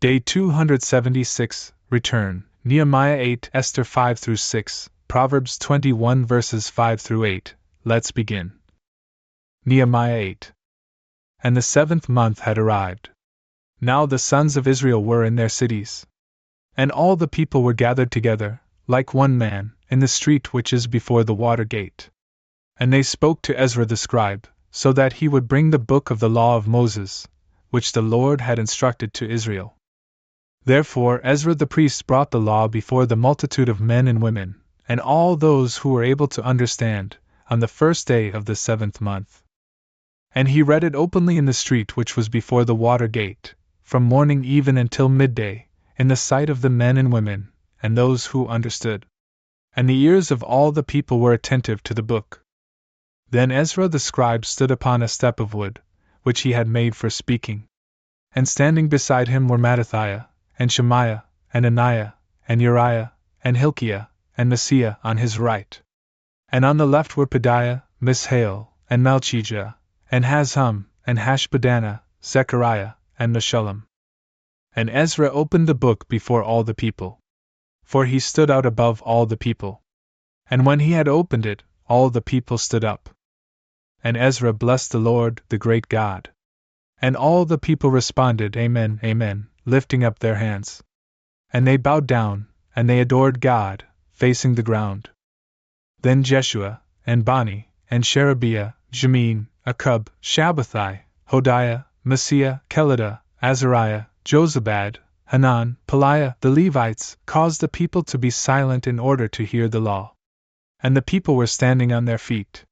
Day 276, Return, Nehemiah 8, Esther 5-6, Proverbs 21 verses 5-8. Let's begin. Nehemiah 8. And the 7th month had arrived. Now the sons of Israel were in their cities. And all the people were gathered together, like one man, in the street which is before the water gate. And they spoke to Ezra the scribe, so that he would bring the book of the law of Moses, which the Lord had instructed to Israel. Therefore Ezra the priest brought the law before the multitude of men and women, and all those who were able to understand, on the first day of the 7th month. And he read it openly in the street which was before the water gate, from morning even until midday, in the sight of the men and women, and those who understood. And the ears of all the people were attentive to the book. Then Ezra the scribe stood upon a step of wood, which he had made for speaking. And standing beside him were Mattithiah, and Shemaiah, and Ananiah, and Uriah, and Hilkiah, and Maaseiah on his right. And on the left were Pedaiah, Mishael, and Malchijah, and Hazhum, and Hashbaddanah, Zechariah, and Meshullam. And Ezra opened the book before all the people. For he stood out above all the people. And when he had opened it, all the people stood up. And Ezra blessed the Lord, the great God. And all the people responded, Amen, Amen, lifting up their hands. And they bowed down, and they adored God, facing the ground. Then Jeshua, and Bani, and Sherebiah, Jamin, Akub, Shabbathai, Hodiah, Maaseiah, Kelida, Azariah, Jozabad, Hanan, Pelaiah, the Levites, caused the people to be silent in order to hear the law. And the people were standing on their feet.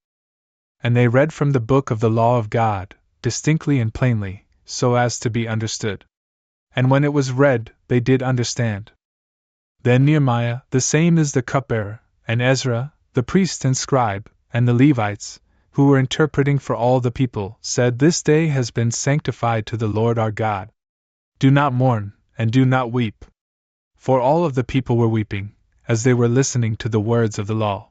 And they read from the book of the law of God, distinctly and plainly, so as to be understood. And when it was read, they did understand. Then Nehemiah, the same as the cupbearer, and Ezra, the priest and scribe, and the Levites, who were interpreting for all the people, said, This day has been sanctified to the Lord our God. Do not mourn, and do not weep. For all of the people were weeping, as they were listening to the words of the law.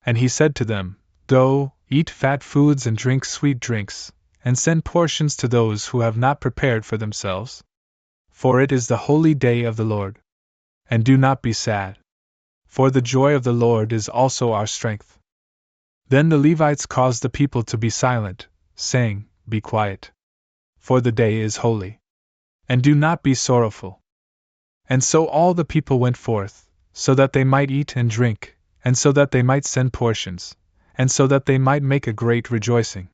And he said to them, Go, eat fat foods and drink sweet drinks, and send portions to those who have not prepared for themselves. For it is the holy day of the Lord. And do not be sad. For the joy of the Lord is also our strength. Then the Levites caused the people to be silent, saying, Be quiet. For the day is holy. And do not be sorrowful. And so all the people went forth, so that they might eat and drink, and so that they might send portions, and so that they might make a great rejoicing.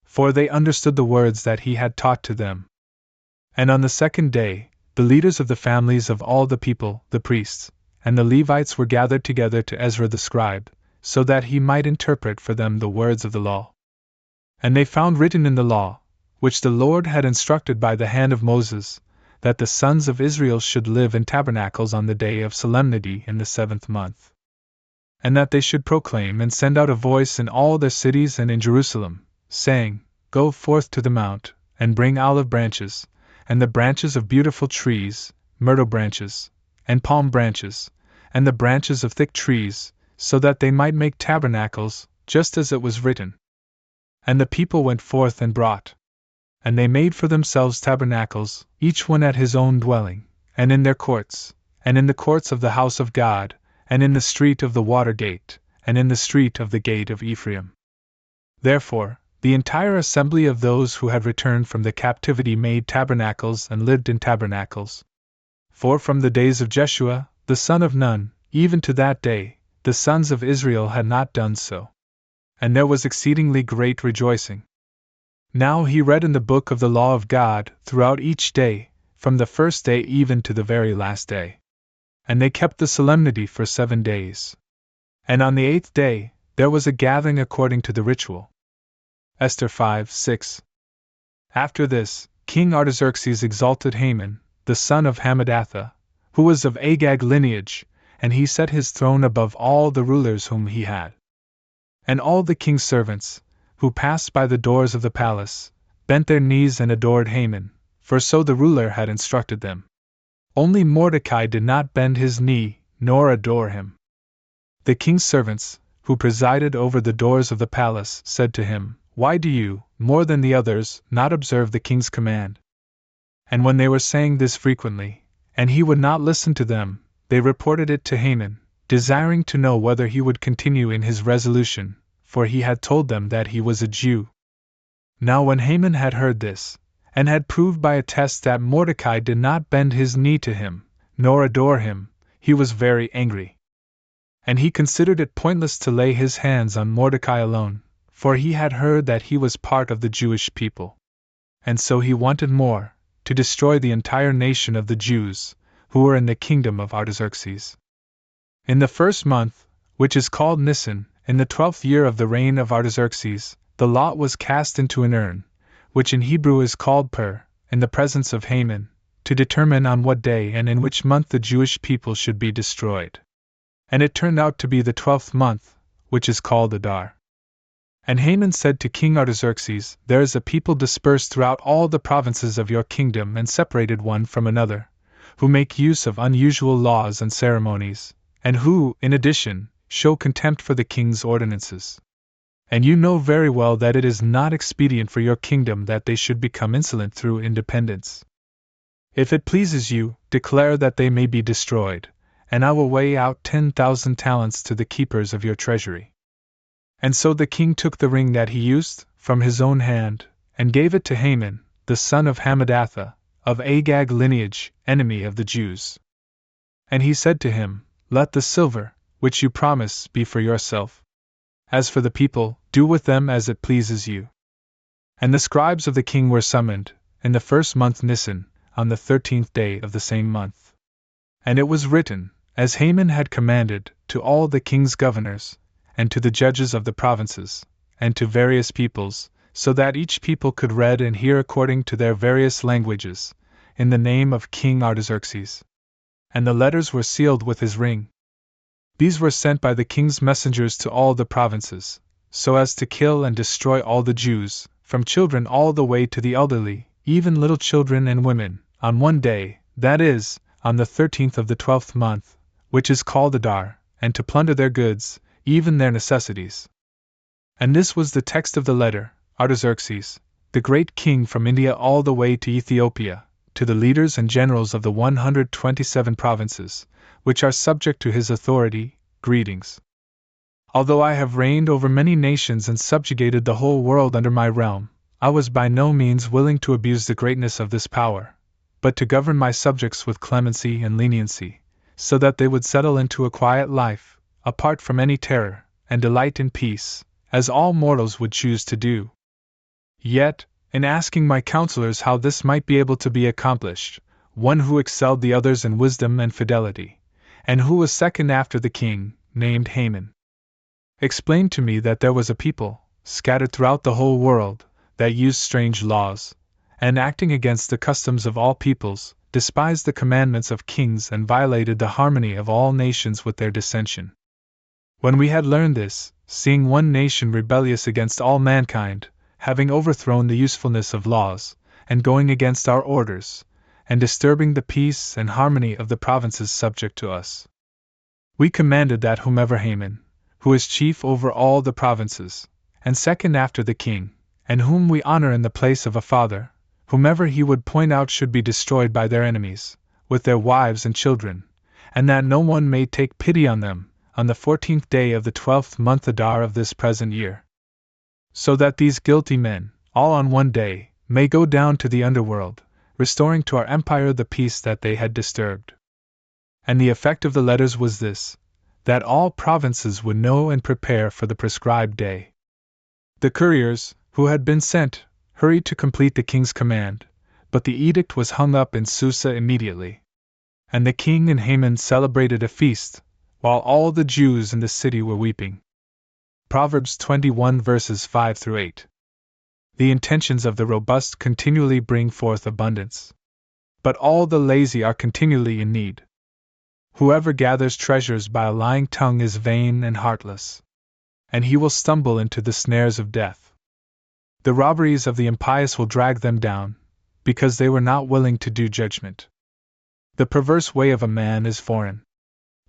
For they understood the words that he had taught to them. And on the second day, the leaders of the families of all the people, the priests, and the Levites were gathered together to Ezra the scribe, so that he might interpret for them the words of the law. And they found written in the law, which the Lord had instructed by the hand of Moses, that the sons of Israel should live in tabernacles on the day of solemnity in the 7th month. And that they should proclaim and send out a voice in all their cities and in Jerusalem, saying, Go forth to the mount, and bring olive branches, and the branches of beautiful trees, myrtle branches, and palm branches, and the branches of thick trees, so that they might make tabernacles, just as it was written. And the people went forth and brought. And they made for themselves tabernacles, each one at his own dwelling, and in their courts, and in the courts of the house of God, and in the street of the water gate, and in the street of the gate of Ephraim. Therefore, the entire assembly of those who had returned from the captivity made tabernacles and lived in tabernacles. For from the days of Jeshua, the son of Nun, even to that day, the sons of Israel had not done so. And there was exceedingly great rejoicing. Now he read in the book of the law of God throughout each day, from the first day even to the very last day. And they kept the solemnity for 7 days. And on the 8th day, there was a gathering according to the ritual. Esther 5:6. After this, King Artaxerxes exalted Haman, the son of Hammedatha, who was of Agag lineage, and he set his throne above all the rulers whom he had. And all the king's servants, who passed by the doors of the palace, bent their knees and adored Haman, for so the ruler had instructed them. Only Mordecai did not bend his knee, nor adore him. The king's servants, who presided over the doors of the palace, said to him, Why do you, more than the others, not observe the king's command? And when they were saying this frequently, and he would not listen to them, they reported it to Haman, desiring to know whether he would continue in his resolution, for he had told them that he was a Jew. Now when Haman had heard this, and had proved by a test that Mordecai did not bend his knee to him, nor adore him, he was very angry. And he considered it pointless to lay his hands on Mordecai alone, for he had heard that he was part of the Jewish people. And so he wanted more, to destroy the entire nation of the Jews, who were in the kingdom of Artaxerxes. In the first month, which is called Nisan, in the 12th year of the reign of Artaxerxes, the lot was cast into an urn, which in Hebrew is called Pur, in the presence of Haman, to determine on what day and in which month the Jewish people should be destroyed. And it turned out to be the 12th month, which is called Adar. And Haman said to King Artaxerxes, There is a people dispersed throughout all the provinces of your kingdom and separated one from another, who make use of unusual laws and ceremonies, and who, in addition, show contempt for the king's ordinances. And you know very well that it is not expedient for your kingdom that they should become insolent through independence. If it pleases you, declare that they may be destroyed, and I will weigh out 10,000 talents to the keepers of your treasury. And so the king took the ring that he used, from his own hand, and gave it to Haman, the son of Hammedatha, of Agag lineage, enemy of the Jews. And he said to him, Let the silver, which you promise, be for yourself. As for the people, do with them as it pleases you. And the scribes of the king were summoned, in the first month Nisan, on the 13th day of the same month. And it was written, as Haman had commanded, to all the king's governors, and to the judges of the provinces, and to various peoples, so that each people could read and hear according to their various languages, in the name of King Artaxerxes. And the letters were sealed with his ring. These were sent by the king's messengers to all the provinces, so as to kill and destroy all the Jews, from children all the way to the elderly, even little children and women, on one day, that is, on the 13th of the 12th month, which is called Adar, and to plunder their goods, even their necessities. And this was the text of the letter: Artaxerxes, the great king from India all the way to Ethiopia, to the leaders and generals of the 127 provinces, which are subject to his authority, greetings. Although I have reigned over many nations and subjugated the whole world under my realm, I was by no means willing to abuse the greatness of this power, but to govern my subjects with clemency and leniency, so that they would settle into a quiet life, apart from any terror, and delight in peace, as all mortals would choose to do. Yet, in asking my counselors how this might be able to be accomplished, one who excelled the others in wisdom and fidelity, and who was second after the king, named Haman, explained to me that there was a people, scattered throughout the whole world, that used strange laws, and acting against the customs of all peoples, despised the commandments of kings and violated the harmony of all nations with their dissension. When we had learned this, seeing one nation rebellious against all mankind, having overthrown the usefulness of laws, and going against our orders, and disturbing the peace and harmony of the provinces subject to us, we commanded that whomever Haman, who is chief over all the provinces, and second after the king, and whom we honor in the place of a father, whomever he would point out should be destroyed by their enemies, with their wives and children, and that no one may take pity on them, on the 14th day of the 12th month Adar of this present year. So that these guilty men, all on one day, may go down to the underworld, restoring to our empire the peace that they had disturbed. And the effect of the letters was this, that all provinces would know and prepare for the prescribed day. The couriers, who had been sent, hurried to complete the king's command, but the edict was hung up in Susa immediately. And the king and Haman celebrated a feast, while all the Jews in the city were weeping. Proverbs 21 verses 5-8. The intentions of the robust continually bring forth abundance. But all the lazy are continually in need. Whoever gathers treasures by a lying tongue is vain and heartless, and he will stumble into the snares of death. The robberies of the impious will drag them down, because they were not willing to do judgment. The perverse way of a man is foreign.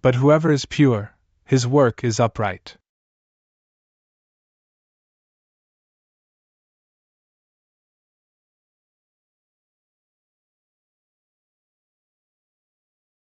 But whoever is pure, his work is upright.